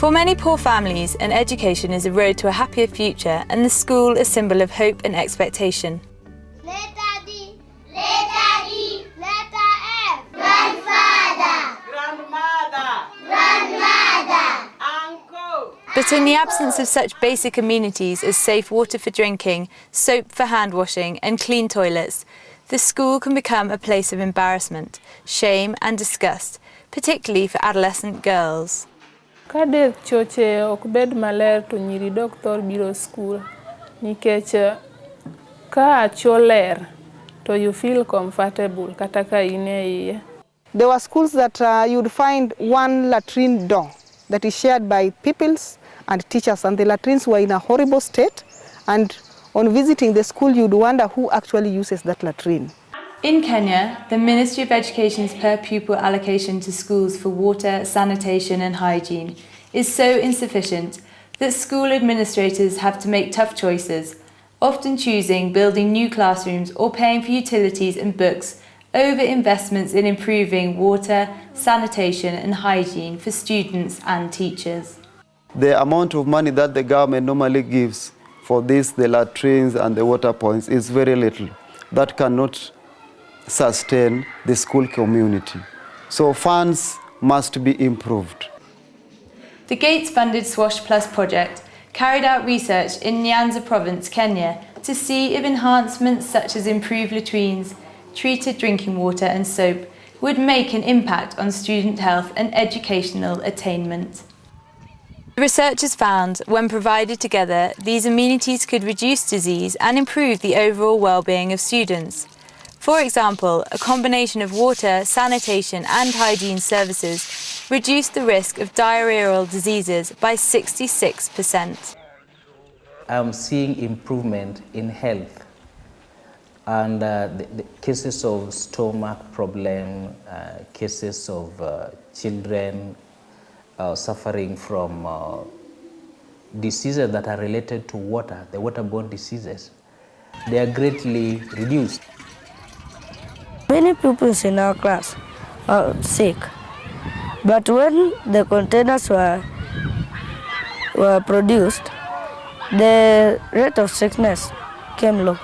For many poor families, an education is a road to a happier future and the school a symbol of hope and expectation. Letter D. Letter D. Letter F. Grandfather. Grandmother. Grandmother. Uncle. But in the absence of such basic amenities as safe water for drinking, soap for hand washing and clean toilets, the school can become a place of embarrassment, shame and disgust, particularly for adolescent girls. Ka dek choche ok bed maler to nyiri doktor biro school nikech ka choler to you feel comfortable kata ka in e iye. There were schools that you'd find one latrine door that is shared by pupils and teachers, and the latrines were in a horrible state, and on visiting the school you'd wonder who actually uses that latrine. In Kenya, the Ministry of Education's per pupil allocation to schools for water, sanitation and hygiene is so insufficient that school administrators have to make tough choices, often choosing building new classrooms or paying for utilities and books over investments in improving water, sanitation and hygiene for students and teachers. The amount of money that the government normally gives for this, the latrines and the water points, is very little. That cannot sustain the school community. So funds must be improved. The Gates-funded SWASH Plus project carried out research in Nyanza province, Kenya, to see if enhancements such as improved latrines, treated drinking water and soap would make an impact on student health and educational attainment. The researchers found, when provided together, these amenities could reduce disease and improve the overall well-being of students. For example, a combination of water, sanitation and hygiene services reduced the risk of diarrheal diseases by 66%. I'm seeing improvement in health, and the cases of stomach problem, cases of children suffering from diseases that are related to water, the waterborne diseases, they are greatly reduced. Many pupils in our class are sick, but when the containers were produced, the rate of sickness came low.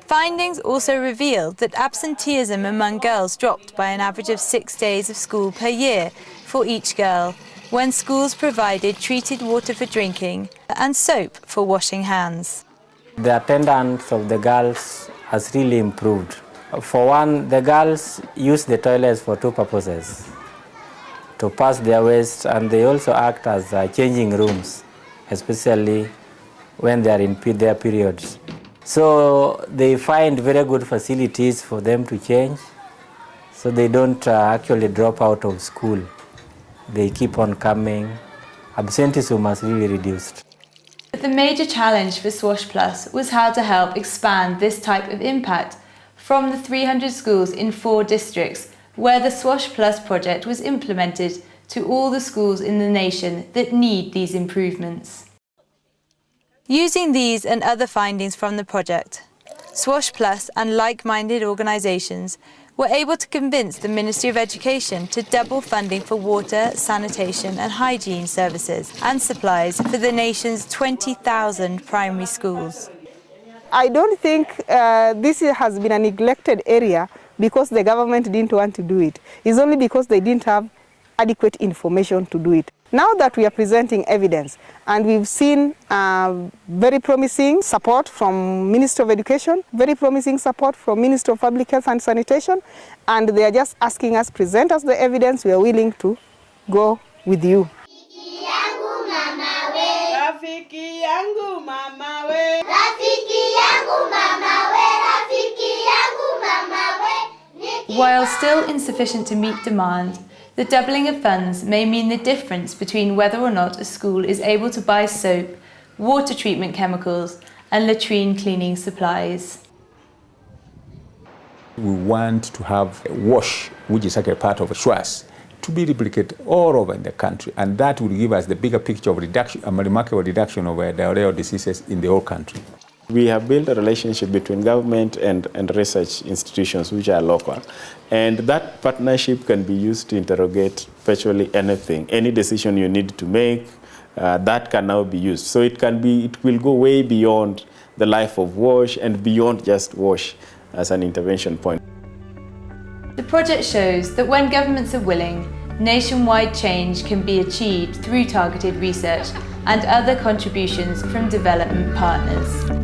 Findings also revealed that absenteeism among girls dropped by an average of 6 days of school per year for each girl, when schools provided treated water for drinking and soap for washing hands. The attendance of the girls has really improved. For one, the girls use the toilets for two purposes: to pass their waste, and they also act as changing rooms, especially when they are in their periods. So they find very good facilities for them to change, so they don't actually drop out of school. They keep on coming. Absenteeism was really reduced. But the major challenge for SWASH Plus was how to help expand this type of impact from the 300 schools in 4 districts where the SWASH Plus project was implemented to all the schools in the nation that need these improvements. Using these and other findings from the project, SWASH Plus and like-minded organisations were able to convince the Ministry of Education to double funding for water, sanitation and hygiene services and supplies for the nation's 20,000 primary schools. I don't think this has been a neglected area because the government didn't want to do it. It's only because they didn't have adequate information to do it. Now that we are presenting evidence and we've seen very promising support from Minister of Education, very promising support from Minister of Public Health and Sanitation, and they are just asking us, present us the evidence, we are willing to go with you. Rafiki yangu mama we. Rafiki yangu mama we. Rafiki yangu mama we. While still insufficient to meet demand, the doubling of funds may mean the difference between whether or not a school is able to buy soap, water treatment chemicals and latrine cleaning supplies. We want to have a WASH, which is like a part of a SWAS, to be replicated all over the country, and that will give us the bigger picture of reduction, a remarkable reduction of diarrheal diseases in the whole country. We have built a relationship between government and research institutions which are local, and that partnership can be used to interrogate virtually anything, any decision you need to make, that can now be used. So it will go way beyond the life of WASH and beyond just WASH as an intervention point. The project shows that when governments are willing, nationwide change can be achieved through targeted research and other contributions from development partners.